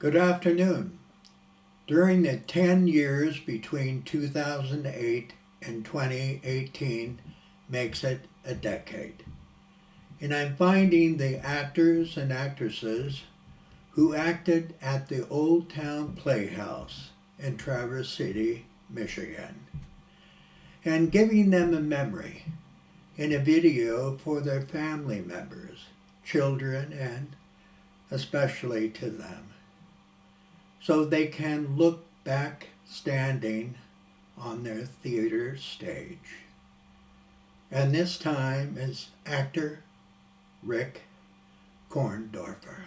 Good afternoon. During the 10 years between 2008 and 2018 makes it a decade. And I'm finding the actors and actresses who acted at the Old Town Playhouse in Traverse City, Michigan, and giving them a memory in a video for their family members, children, and especially to them, so they can look back standing on their theater stage. And this time is actor Rick Korndorfer.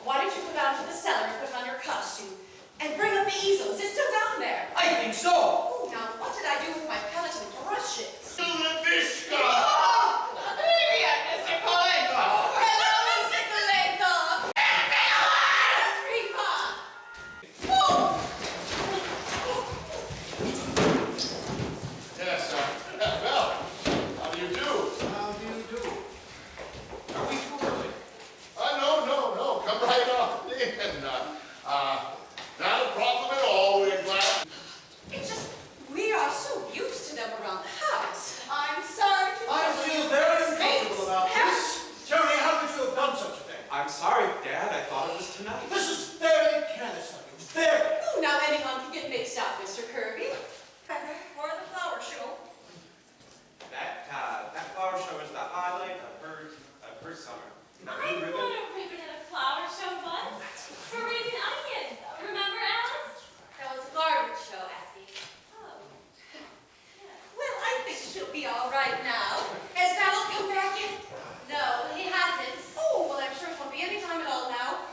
Why don't you go down to the cellar and put on your costume? And bring up the easel. Is it still down there? I think so. Oh, now, what did I do with my pellets and brushes? Illuminati! Oh! Levi, Mr. Cohan! Hello, Mr. Mullingar! Reba! Oh! Yes, well, how do you do? How do you do? Are we too early? No, come right on in. Not a problem at all, we're glad. It's just, we are so used to them around the house. I'm sorry to I feel very uncomfortable about this. Tony, how could you have done such a thing? I'm sorry, Dad. I thought it was tonight. This is very careless of you. Very. Oh, now anyone can get mixed up, Mr. Kirby. For the flower show. That flower show is the highlight of her summer. I won a ribbon at a flower show once for raising onions. Remember, Alice? That was a garden show, Essie. Oh. Yeah. Well, I think she'll be all right now. Has Val come back yet? No, he hasn't. Oh, well, I'm sure it won't be any time at all now.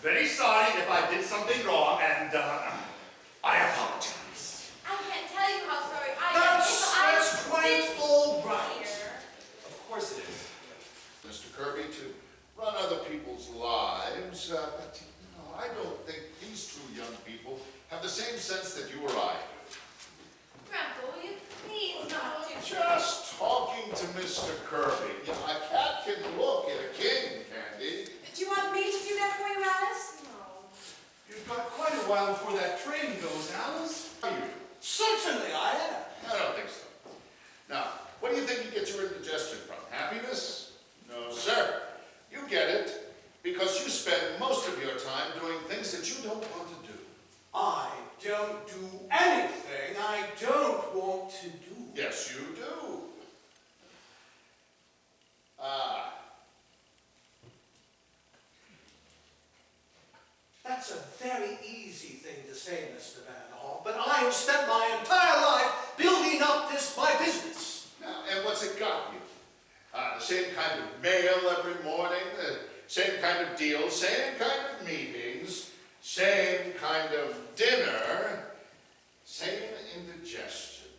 very sorry if I did something wrong, and I apologize. I can't tell you how sorry I am. That's quite all right. Of course it is. Mr. Kirby, to run other people's lives, but I don't think these two young people have the same sense that you or I do. Grandpa, will you please not do Just talking to Mr. Kirby. A cat can look at a king, Candy. Do you want me to do that for you, Alice? No. You've got quite a while before that train goes, Alice. Are you? Certainly I am. I don't think so. Now, what do you think you get your indigestion from? Happiness? No, sir. You get it because you spend most of your time doing things that you don't want to do. I don't do anything I don't want to do. Yes, you do. That's a very easy thing to say, Mr. Vanderhall, but I have spent my entire life building up my business. Now, and what's it got you? The same kind of mail every morning, the same kind of deals, same kind of meetings, same kind of dinner, same indigestion.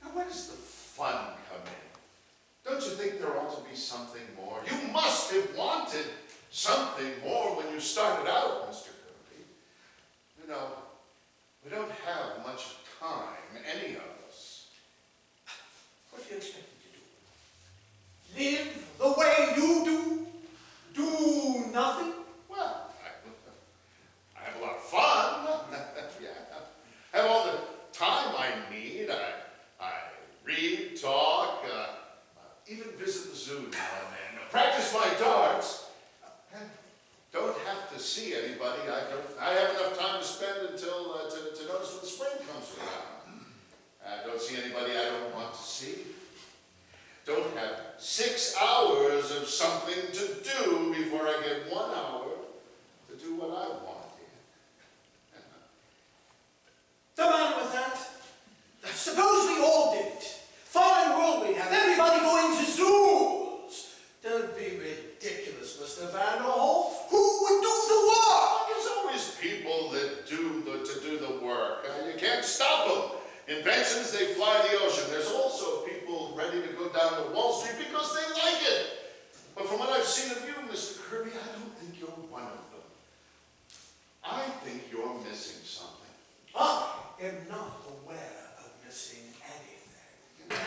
Now, where does the fun come in? Don't you think there ought to be something more? You must have wanted something more when you started out, Mr. Kirby. You know, we don't have much time, any of us. What do you expect me to do? Live the way you do? Do nothing? Well, I have a lot of fun. Yeah. I have all the time I need. I read, talk, even visit the zoo now and then. Practice my darts. Don't have to see anybody. I have enough time to spend until to notice when spring comes around. Don't see anybody I don't want to see. Don't have 6 hours of something to do before I get 1 hour to do what I want. The matter with that? Suppose we all did it. Fine world we'd have. Everybody going to zoos. Don't be ridiculous, Mr. Vanderhall. Who would do the work? There's always people that do the work. You can't stop them. Inventions, they fly the ocean. There's also people ready to go down to Wall Street because they like it. But from what I've seen of you, Mr. Kirby, I don't think you're one of them. I think you're missing something. I am not aware of missing anything.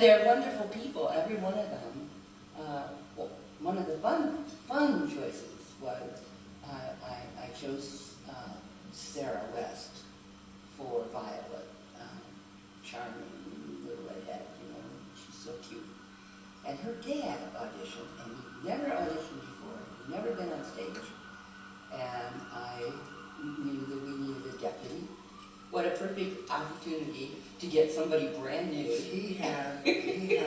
And they're wonderful people, every one of them. Well, one of the fun choices was I chose Sarah West for Violet. Charming little redhead, you know, she's so cute. And her dad auditioned, and he'd never auditioned before, he'd never been on stage. And I knew that we needed a deputy. What a perfect opportunity to get somebody brand new. He had the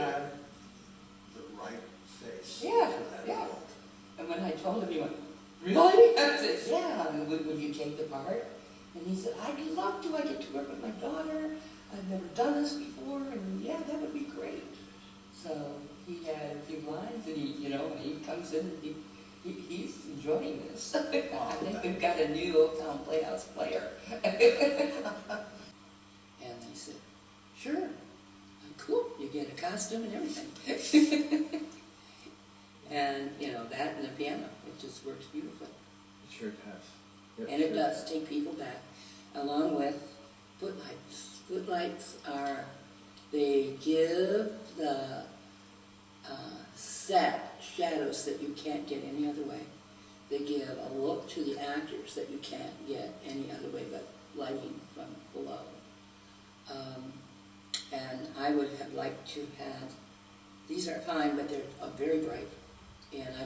right face Yeah, for that yeah. role. And when I told him, he went, really? I said, yeah, would you take the part? And he said, I'd love to, I get to work with my daughter. I've never done this before, and yeah, that would be great. So he had a few lines, and he comes in, and he's enjoying this. I think we've got a new Old Town Playhouse player. And he said, sure, I'm cool. You get a costume and everything. And that and the piano, it just works beautifully. It sure does. And it does take people back, along with footlights. Footlights they give the set shadows that you can't get any other way. They give a look to the actors that you can't get any other way but lighting from below. And I would have liked to have, these are fine, but they're very bright. And I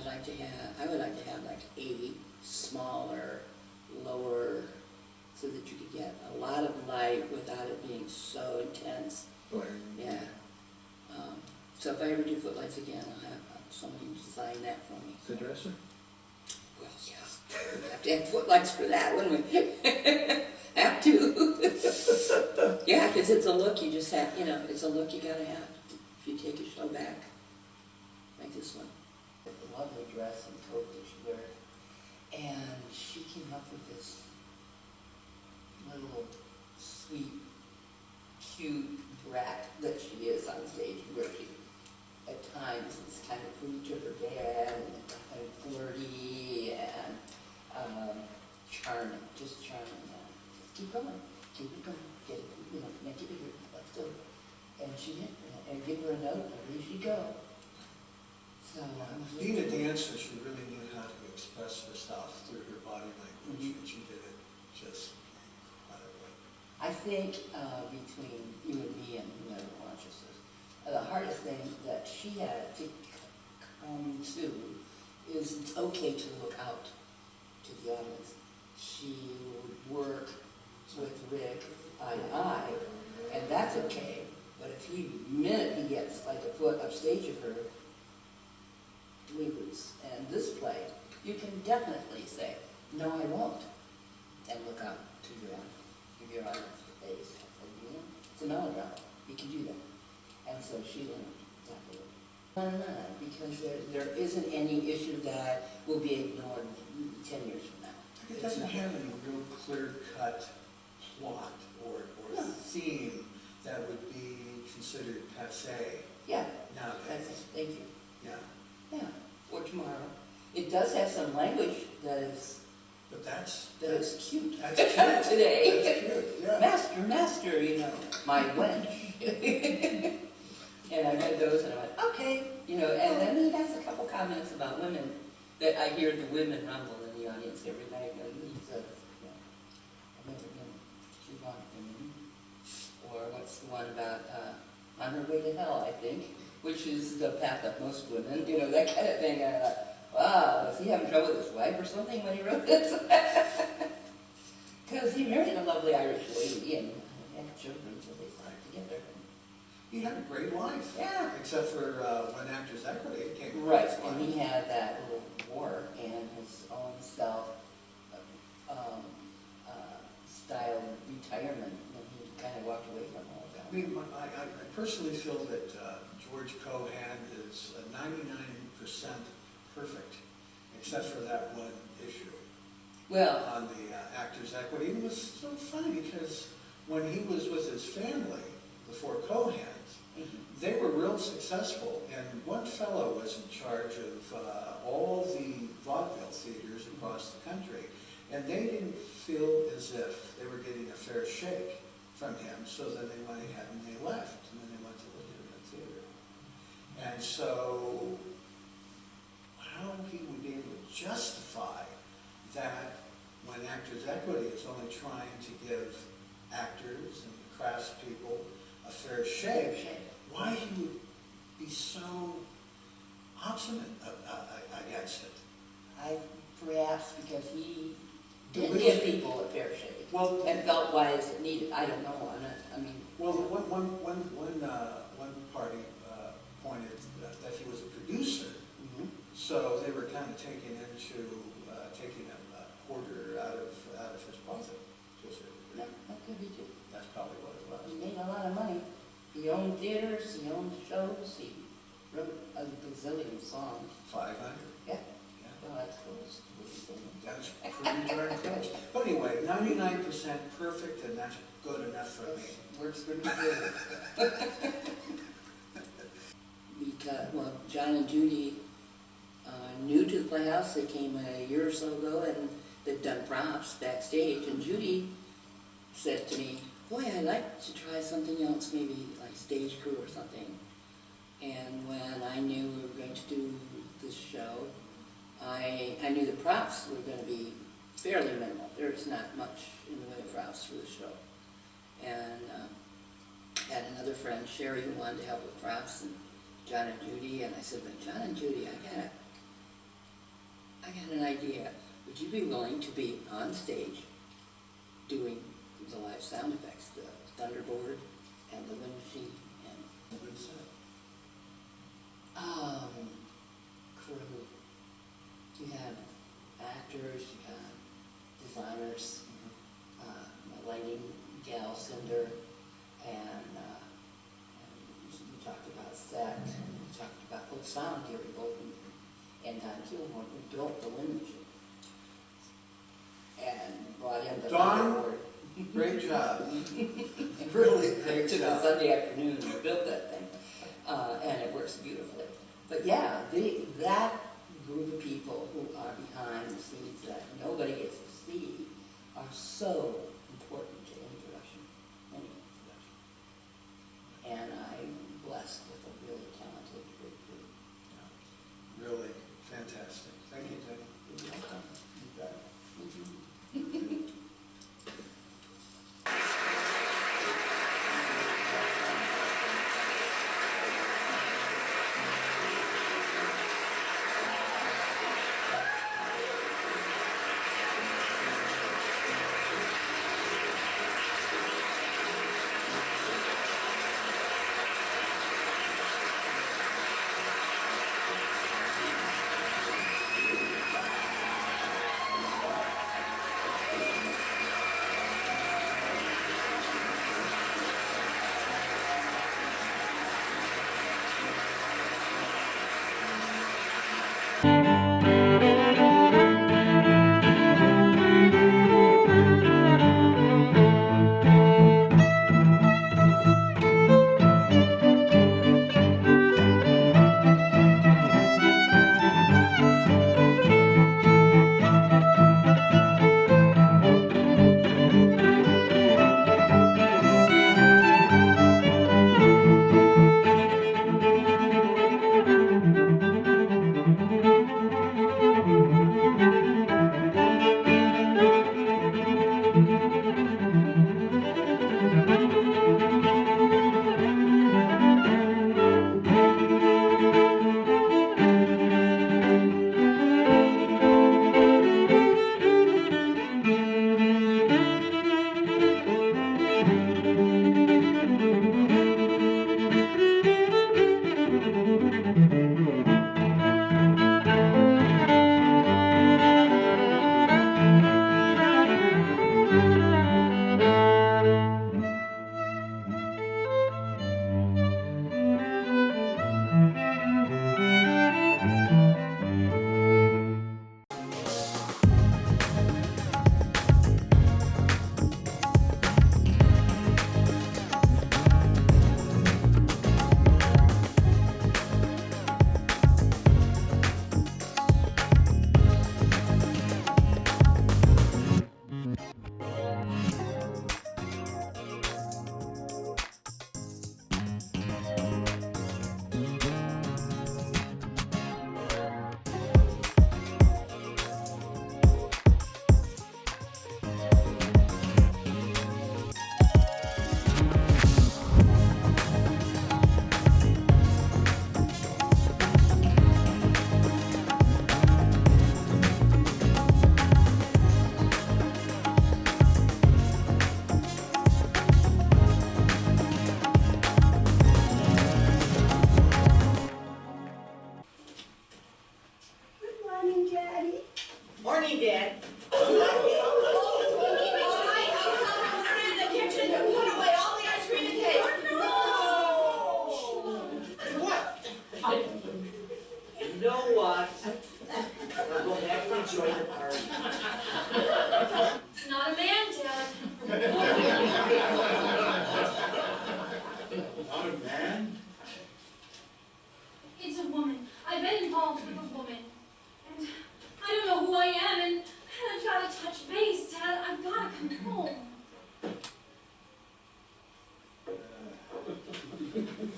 would like to have like 80 smaller, lower, so that you could get a lot of light without it being so intense. Yeah. So if I ever do footlights again, I'll have somebody design that for me. The dresser? Well, yeah. We'd have to have footlights for that, wouldn't we? Have to. Yeah, because it's a look you just have, it's a look you gotta have. If you take a show back, like this one. The lovely dress and coat that she wears. And she came up with this little sweet, cute brat that she is on stage, where she at times is kind of rude to her dad and flirty and charming, just charming. Just keep going, get it, make it bigger, let's go. And she did, and give her a note, and away she go. So being a dancer, she really knew how to express herself through her body language, and she did it just incredibly. I think between you and me and whoever watches this, the hardest thing that she had to come to is it's okay to look out to the audience. She would work with Rick eye to eye, and that's okay. But if the minute he gets like a foot upstage of her, we lose. And this play, you can definitely say, no, I won't, and look out to your audience face. It's a melodrama. You can do that. And so she learned exactly. Because there isn't any issue that will be ignored 10 years from now. It doesn't have any real clear-cut plot or theme that would be considered passé Yeah. nowadays. Thank you. Yeah. Yeah. Or tomorrow. It does have some language that is But that's cute. That's cute. Today. That's cute, yeah. Master, my wench. And I read those and I went, okay. And then he has a couple comments about women that I hear the women rumble in the audience every night. And he says, I've never been too long for women. Or what's the one about On Her Way to Hell, I think, which is the path of most women, that kind of thing. And I thought, wow, is he having trouble with his wife or something when he wrote this? Because he married a lovely Irish lady and had children, so they started together. He had a great life. Yeah. Except for when Actors Equity came. Right, and he had that little war and his own style retirement, and he kind of walked away from all of that. I mean, I personally feel that George Cohan is 99% perfect, except for that one issue. Well, On the Actors Equity. It was so funny because when he was with his family, the four Cohans, they were real successful, and one fellow was in charge of all the vaudeville theaters across the country, and they didn't feel as if they were getting a fair shake from him, so then they went ahead and they left, and then they went to legitimate theater. And so, how he would be able to justify that when Actors Equity is only trying to give actors and craftspeople a fair shake, why he would be so obstinate against it? Perhaps because he did Because- give people a fair shake. Well, And felt why is it needed, I don't know, I mean. well, one party pointed that he was a producer, so they were kind of taking a quarter out of his profit. Yeah, that could be too. That's probably what it was. He made a lot of money. He owned theaters, he owned shows, he wrote a gazillion songs. 500. Yeah. Yeah. Well, that's close to what he's doing. That's pretty darn close. But anyway, 99% perfect, and that's good enough for me. Works for me too. Because, well, John and Judy, new to the Playhouse, they came a year or so ago, and they've done props backstage, and Judy said to me, boy, I'd like to try something else, maybe like stage crew or something. And when I knew we were going to do this show, I knew the props were going to be fairly minimal. There's not much in the way of props for the show. And had another friend, Sherry, who wanted to help with props, and John and Judy, and I said, but John and Judy, I got an idea. Would you be willing to be on stage doing the live sound effects, the thunderboard and the wind machine and What is that? crew? You have actors, you have designers, my lighting gal Cinder, and we talked about set, we talked about sound here, both and Don Kilmore, who built the wind machine and brought in the Don? thunderboard. Great job. Really great Took a job. Sunday afternoon and built that thing, and it works beautifully. But yeah, that group of people who are behind the scenes that nobody gets to see are so important to any production. And I'm blessed with a really talented great group. Really fantastic. Thank you, Teddy. You're welcome. You bet.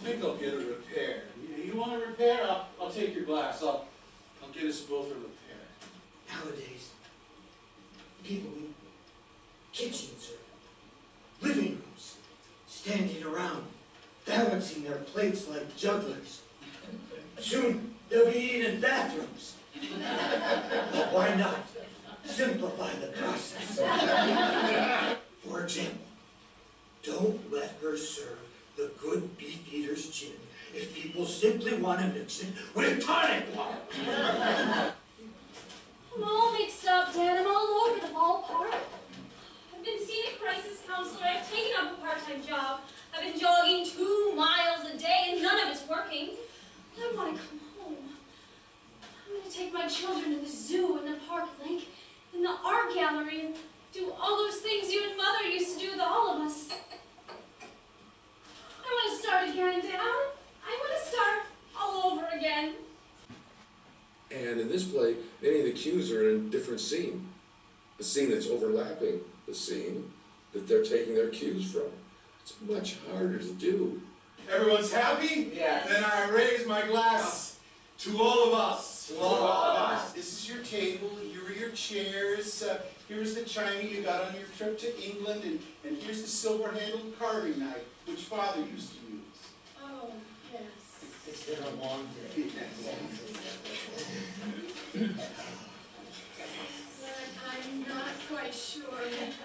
think I'll get it repaired. You want it repaired? I'll take your glass. I'll get us both a repair. Nowadays, people in kitchens or living rooms, standing around, balancing their plates like jugglers. Soon, they'll be eating in bathrooms. But why not simplify the process? For example, don't let her serve the good beef eater's gin if people simply want to mix it with tonic water. I'm all mixed up, Dad. I'm all over the ballpark. I've been scenic crisis counselor. I've taken up a part-time job. I've been jogging 2 miles a day, and none of it's working. I want to come home. I'm going to take my children to the zoo and the park lake and the art gallery and do all those things you and Mother used to do with all of us. I want to start again, Dad. I want to start all over again. And in this play, many of the cues are in a different scene. A scene that's overlapping the scene that they're taking their cues from. It's much harder to do. Everyone's happy? Yes. Then I raise my glass to all of us. To all of us. This is your table, here are your chairs, here's the china you got on your trip to England, and here's the silver-handled carving knife, which Father used to use. Oh, yes. It's been a long day. But I'm not quite sure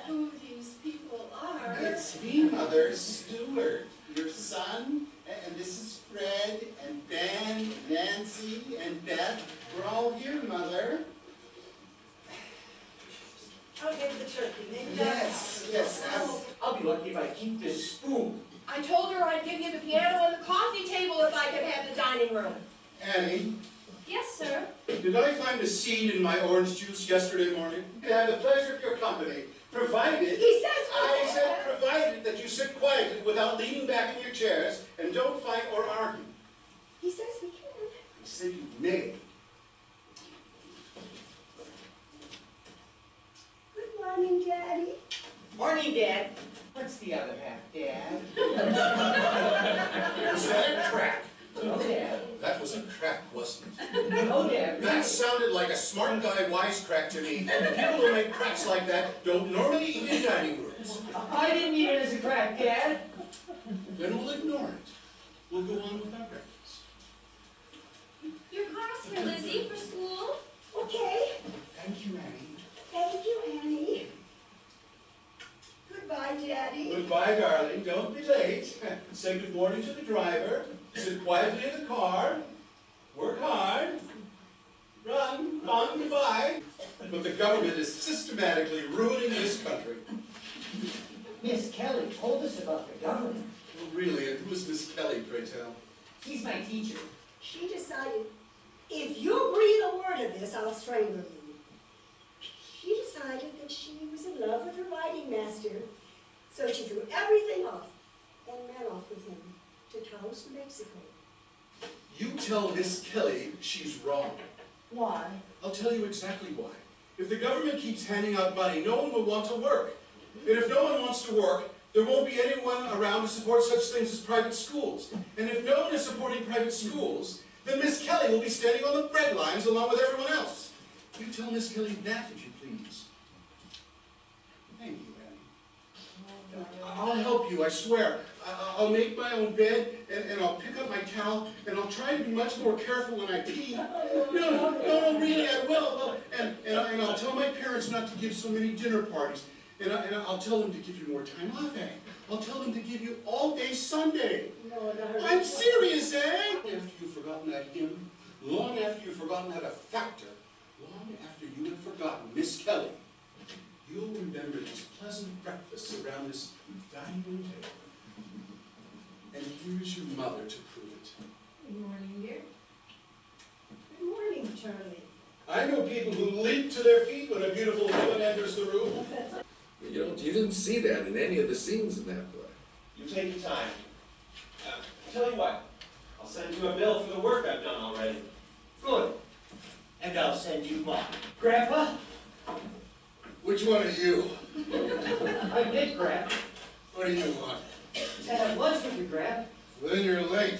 who these people are. It's me, Mother, Stuart, your son, and this is Fred, and Ben, and Nancy, and Beth. We're all here, Mother. I'll get the turkey. Maybe Yes, yes. I'll be lucky if I keep this spoon. I told her I'd give you the piano and the coffee table if I could have the dining room. Annie, Yes, sir. did I find a seed in my orange juice yesterday morning? I had the pleasure of your company, provided... He says I said provided that you sit quietly without leaning back in your chairs and don't fight or argue. He says we can. I said you may. Good morning, Daddy. Morning, Dad. What's the other half, Dad? Was that a crack? No, Dad. That was a crack, wasn't it? No, Dad. That sounded like a smart guy wisecrack to me. People who make cracks like that don't normally eat in dining rooms. I didn't eat it as a crack, Dad. Then we'll ignore it. We'll go on with our breakfast. Your car's here, Lizzie, for school. Okay. Thank you, Annie. Thank you, Annie. Goodbye, Daddy. Goodbye, darling. Don't be late. Say good morning to the driver. Sit quietly in the car. Work hard. Run. Goodbye. But the government is systematically ruining this country. Miss Kelly told us about the government. Oh, really? And who is Miss Kelly, pray tell? She's my teacher. She decided, if you breathe a word of this, I'll strangle you. She decided that she was in love with her writing master, so she threw everything off and ran off with him to Taos, Mexico. You tell Miss Kelly she's wrong. Why? I'll tell you exactly why. If the government keeps handing out money, no one will want to work. And if no one wants to work, there won't be anyone around to support such things as private schools. And if no one is supporting private schools, then Miss Kelly will be standing on the bread lines along with everyone else. You tell Miss Kelly that, if you please. Thank you, Annie. I'll help you, I swear. I'll make my own bed, and I'll pick up my towel, and I'll try to be much more careful when I pee. No, really, I will. Well, and I'll tell my parents not to give so many dinner parties. And I'll tell them to give you more time off, eh? I'll tell them to give you all day Sunday. No. I'm serious, eh? Long after you've forgotten that hymn, long after you've forgotten that a factor, long after you have forgotten Miss Kelly, you'll remember these pleasant breakfasts around this dining room table. And here's your mother to prove it. Good morning, dear. Good morning, Charlie. I know people who leap to their feet when a beautiful woman enters the room. You didn't see that in any of the scenes in that play. You take your time. Tell you what, I'll send you a bill for the work I've done already. Good. And I'll send you mine. Grandpa? Which one are you? I did, Grandpa. What do you want? To have lunch with you, Grandpa. Well, then you're late.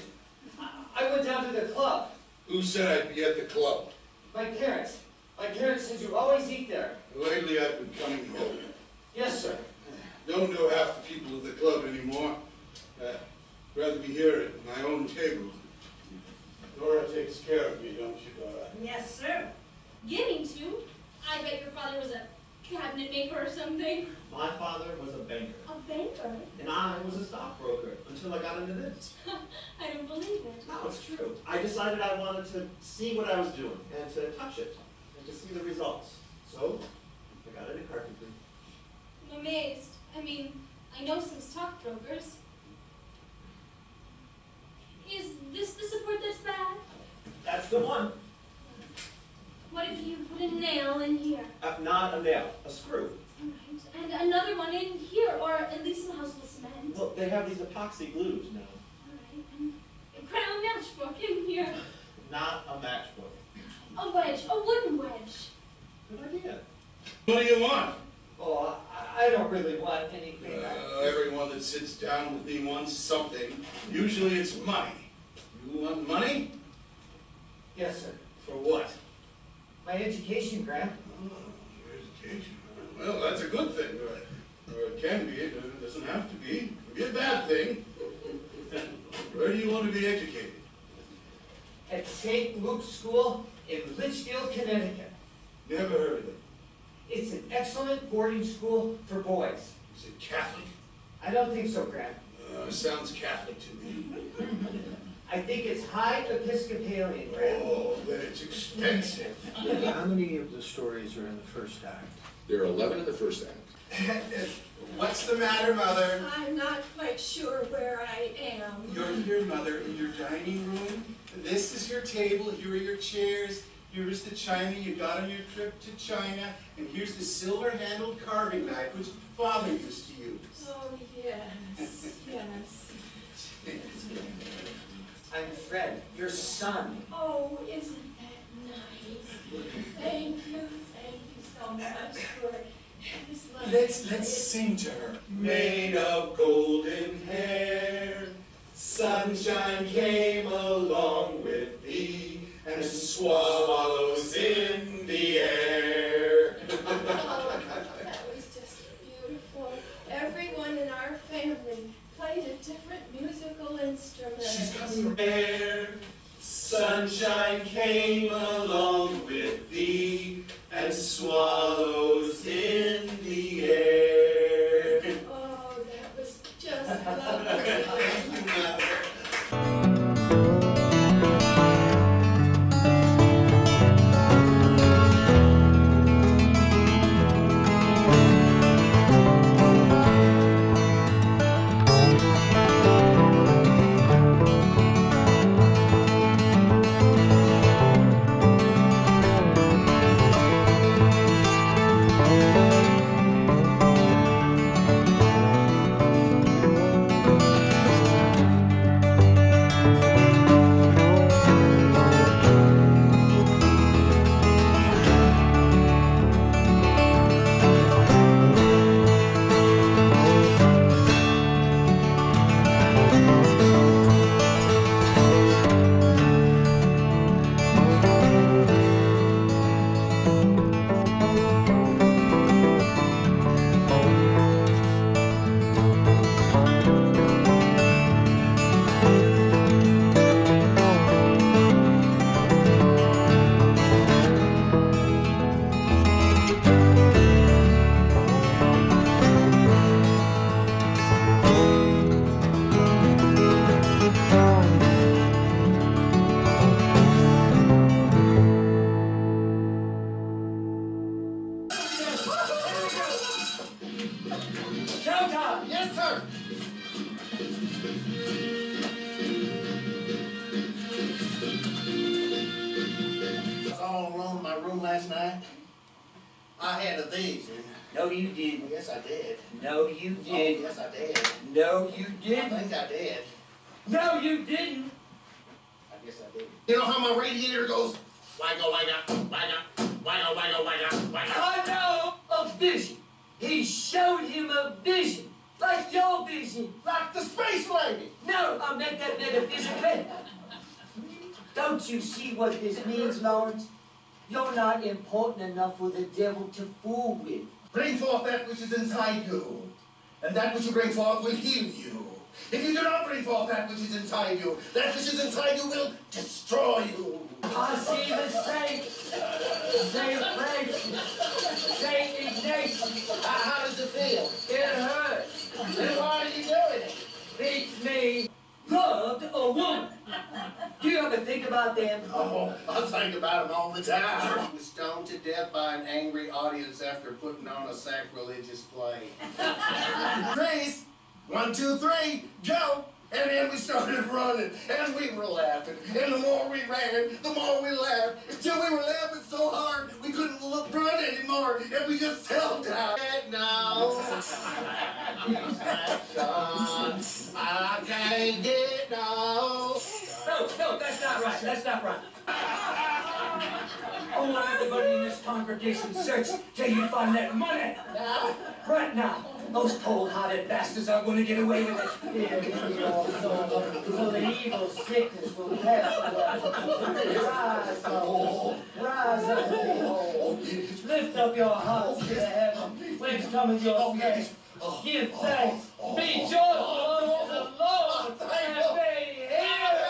I went down to the club. Who said I'd be at the club? My parents. My parents said you always eat there. Lately I've been coming home. Yes, sir. Don't know half the people of the club anymore. Rather be here at my own table. Dora takes care of me, don't you, Dora? Yes, sir. Getting to. I bet your father was a cabinet maker or something. My father was a banker, A banker? and I was a stockbroker until I got into this. I don't believe it. No, it's true. I decided I wanted to see what I was doing and to touch it and to see the results. So I got into carpentry. I'm amazed. I mean, I know some stockbrokers. Is this the support that's bad? That's the one. What if you put a nail in here? Not a nail, a screw. All right. And another one in here, or at least some household cement. Well, they have these epoxy glues now. All right. And a crown matchbook in here. Not a matchbook. A wedge, a wooden wedge. Good idea. What do you want? Oh, I don't really want anything. Everyone that sits down with me wants something. Usually it's money. You want money? Yes, sir. For what? My education grant. Oh, your education. Well, that's a good thing. Or it can be. It doesn't have to be. It can be a bad thing. Where do you want to be educated? At St. Luke's School in Litchfield, Connecticut. Never heard of it. It's an excellent boarding school for boys. Is it Catholic? I don't think so, Grant. Sounds Catholic to me. I think it's high Episcopalian, Grant. Oh, then it's expensive. How many of the stories are in the first act? There are 11 in the first act. What's the matter, Mother? I'm not quite sure where I am. You're here, Mother, in your dining room. This is your table. Here are your chairs. Here is the china you got on your trip to China. And here's the silver-handled carving knife, which Father used to use. Oh, yes, yes. I'm Fred, your son. Oh, isn't that nice? Thank you so much for this love. Let's sing to her. Made of golden hair, sunshine came along with thee, and swallows in the air. Oh, that was just beautiful. Everyone in our family played a different musical instrument. She's got some hair. Sunshine came along with thee, and swallows in the air. Oh, that was just lovely. Last night, I had a vision. No, you didn't. Yes, I did. No, you Oh, didn't. yes, I did. No, you I didn't. think I did. No, you didn't. I guess I did. You know how my radiator goes? Wagga, wagga, wagga, wagga, wagga, wagga, wagga. I know a vision. He showed him a vision. Like your vision. Like the space lady. No, I meant that metaphysically. Don't you see what this means, Lawrence? You're not important enough for the devil to fool with. Bring forth that which is inside you, and that which you bring forth will heal you. If you do not bring forth that which is inside you, that which is inside you will destroy you. I see mistake. Say break. Say ignite. How does it feel? It hurts. Then why are you doing it? Beats me. Loved a woman. Do you ever think about them? Oh, I think about them all the time. Was stoned to death by an angry audience after putting on a sacrilegious play. Freeze! 1, 2, 3, go! And then we started running, and we were laughing. And the more we ran, the more we laughed, until we were laughing so hard we couldn't run anymore, and we just fell down. No, I can't get no. No, that's not right. That's not right. I want everybody in this congregation search till you find that money. Now? Right now. Those cold-hearted bastards aren't going to get away with it. Here be your soul, so the evil sickness will pass away. Rise, Lord. Rise up, behold. Lift up your hearts to heaven. Whence cometh your strength? Give thanks. Be joyful unto the Lord, and be healed.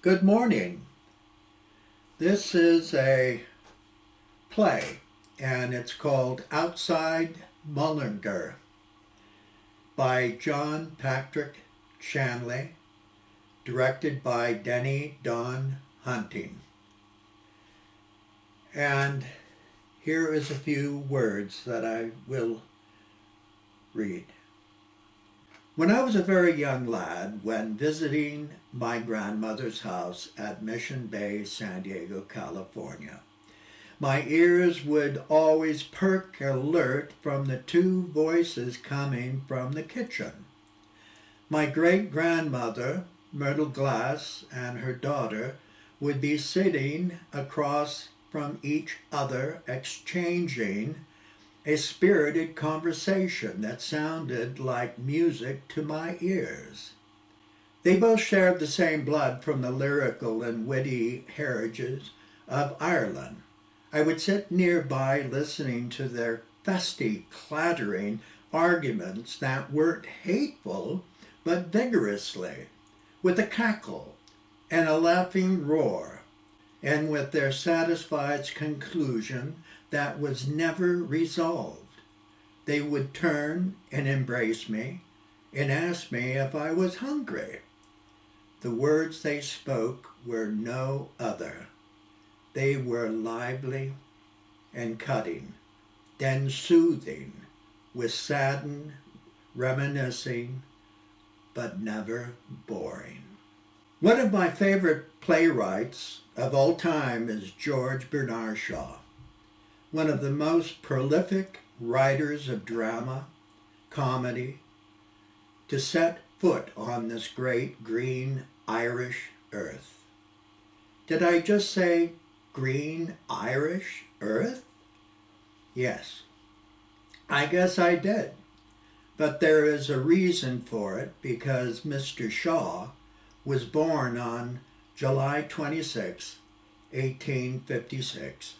Good morning. This is a play, and it's called Outside Mullingar by John Patrick Shanley, directed by Denny Don Hunting. And here is a few words that I will read. When I was a very young lad, when visiting my grandmother's house at Mission Bay, San Diego, California, my ears would always perk alert from the two voices coming from the kitchen. My great-grandmother, Myrtle Glass, and her daughter would be sitting across from each other, exchanging a spirited conversation that sounded like music to my ears. They both shared the same blood from the lyrical and witty heritages of Ireland. I would sit nearby listening to their fusty, clattering arguments that weren't hateful, but vigorously, with a cackle and a laughing roar, and with their satisfied conclusion that was never resolved. They would turn and embrace me and ask me if I was hungry. The words they spoke were no other. They were lively and cutting, then soothing, with saddened, reminiscing, but never boring. One of my favorite playwrights of all time is George Bernard Shaw, one of the most prolific writers of drama, comedy, to set foot on this great green Irish earth. Did I just say green Irish earth? Yes, I guess I did. But there is a reason for it, because Mr. Shaw was born on July 26, 1856,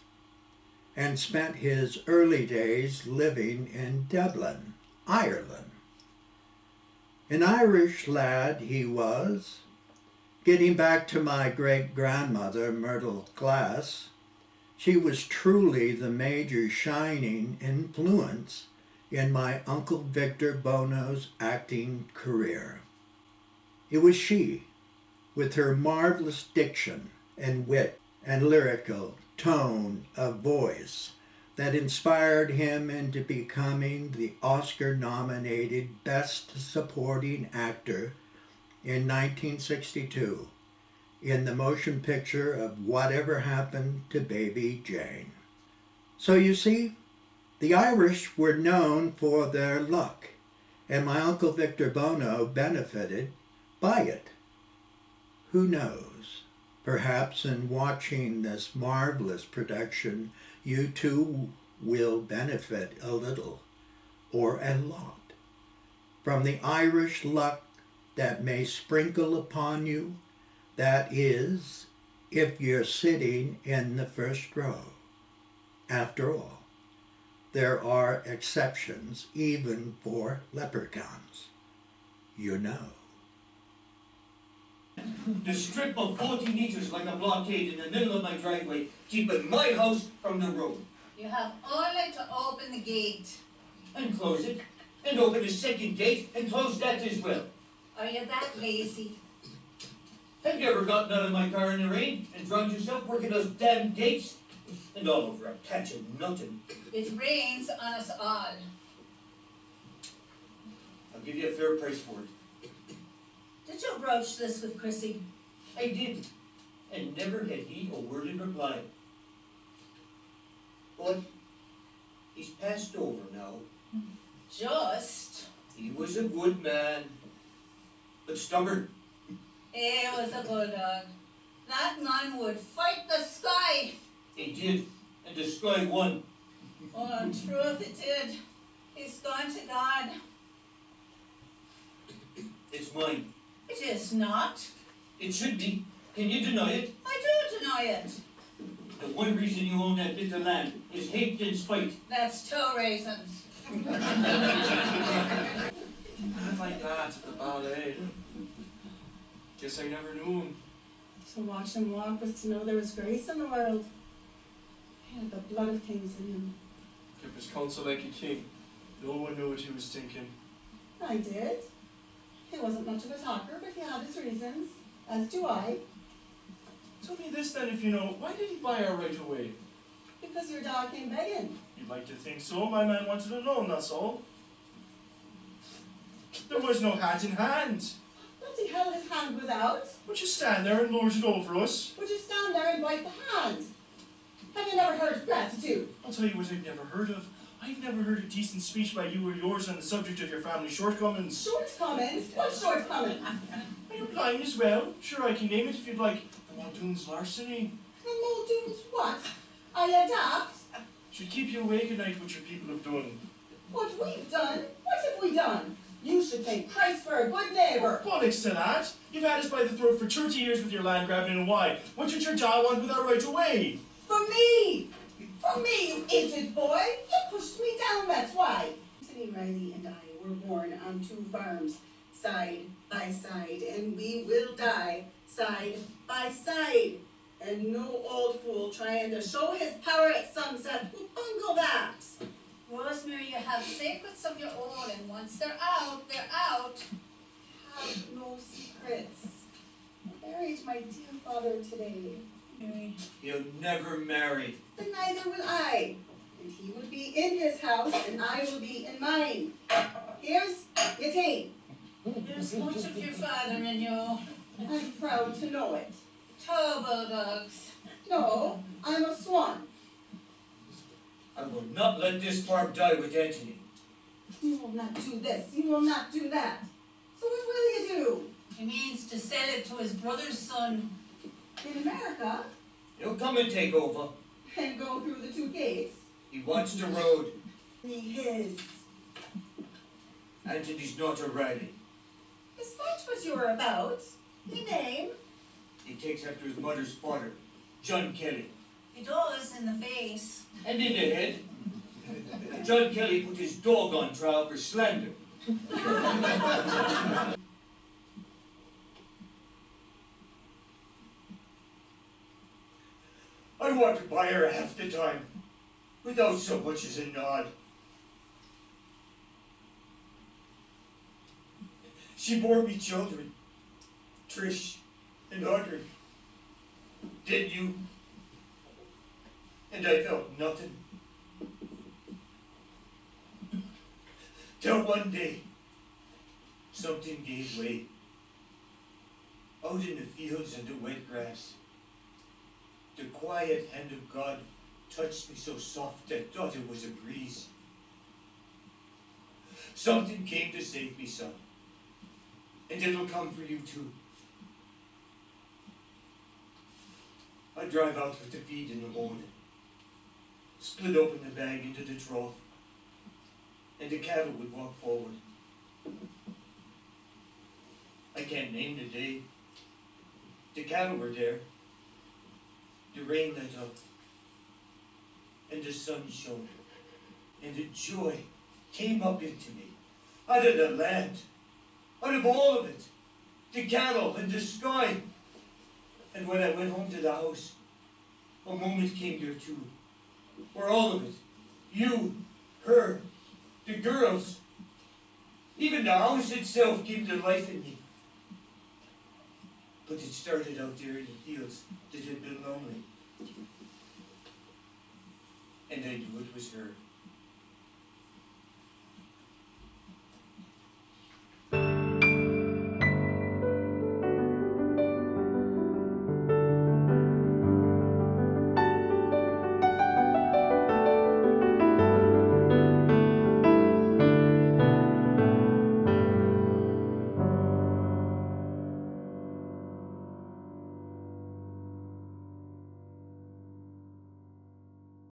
and spent his early days living in Dublin, Ireland. An Irish lad he was. Getting back to my great-grandmother, Myrtle Glass, she was truly the major shining influence in my Uncle Victor Bono's acting career. It was she, with her marvelous diction and wit and lyrical tone of voice, that inspired him into becoming the Oscar-nominated Best Supporting Actor in 1962 in the motion picture of Whatever Happened to Baby Jane. So you see, the Irish were known for their luck, and my Uncle Victor Bono benefited by it. Who knows? Perhaps in watching this marvelous production, you too will benefit a little, or a lot, from the Irish luck that may sprinkle upon you. That is, if you're sitting in the first row. After all, there are exceptions even for leprechauns. You know. The strip of 40 meters like a blockade in the middle of my driveway, keeping my house from the road. You have only to open the gate. And close it, and open a second gate, and close that as well. Are you that lazy? Have you ever gotten out of my car in the rain and drowned yourself working those damn gates? And all over a patch of nothing. It rains on us all. I'll give you a fair price for it. Did you broach this with Chrissy? I did, and never had he a word in reply. But he's passed over now. Just. He was a good man, but stubborn. He was a bulldog. That man would fight the sky. He did, and the sky won. Oh, in truth it did. He's gone to God. It's mine. It is not. It should be. Can you deny it? I do deny it. The one reason you own that bit of land is hate and spite. That's 2 reasons. Not like that at the ballet. Guess I never knew him. To watch him walk was to know there was grace in the world. He had the blood of kings in him. Kept his counsel like a king. No one knew what he was thinking. I did. He wasn't much of a talker, but he had his reasons, as do I. Tell me this then, if you know, why did he buy our right away? Because your dog came begging. You'd like to think so. My man wanted a loan, that's all. There was no hat in hand. Bloody hell, his hand was out. Would you stand there and lord it over us? Would you stand there and bite the hand? Have you never heard of gratitude? I'll tell you what I've never heard of. I've never heard a decent speech by you or yours on the subject of your family shortcomings. Shortcomings? What shortcomings? Are you blind as well? Sure, I can name it if you'd like. The Muldoon's larceny. The Muldoon's what? I adapt. Should keep you awake at night what your people have done. What we've done? What have we done? You should thank Christ for a good neighbour. Bollocks to that. You've had us by the throat for 30 years with your land grabbing, and why? What did your jaw want with our right away? For me! For me, you idiot boy! You pushed me down, that's why. Anthony Riley and I were born on 2 farms, side by side, and we will die side by side. And no old fool trying to show his power at sunset will bungle that. Rosemary, you have secrets of your own, and once they're out, they're out. Have no secrets. I buried my dear father today. You'll never marry. Then neither will I. And he will be in his house, and I will be in mine. Here's your tea. There's much of your father in you. I'm proud to know it. Two bulldogs. No, I'm a swan. I will not let this farm die with Anthony. You will not do this, you will not do that. So what will you do? He means to sell it to his brother's son. In America? He'll come and take over. And go through the 2 gates? He wants the road. Be his. Anthony's not a Riley. Is that what you're about? Your name? He takes after his mother's father, John Kelly. He does in the face. And in the head, John Kelly put his dog on trial for slander. I want to buy her half the time, without so much as a nod. She bore me children, Trish and Audrey. Did you? And I felt nothing. Till one day, something gave way. Out in the fields and the wet grass, the quiet hand of God touched me so soft I thought it was a breeze. Something came to save me, son. And it'll come for you too. I drive out with the feed in the morning, split open the bag into the trough, and the cattle would walk forward. I can't name the day. The cattle were there. The rain let up, and the sun shone, and the joy came up into me, out of the land, out of all of it, the cattle and the sky. And when I went home to the house, a moment came there too, where all of it, you, her, the girls, even the house itself came to life in me. But it started out there in the fields that had been lonely. And I knew it was her.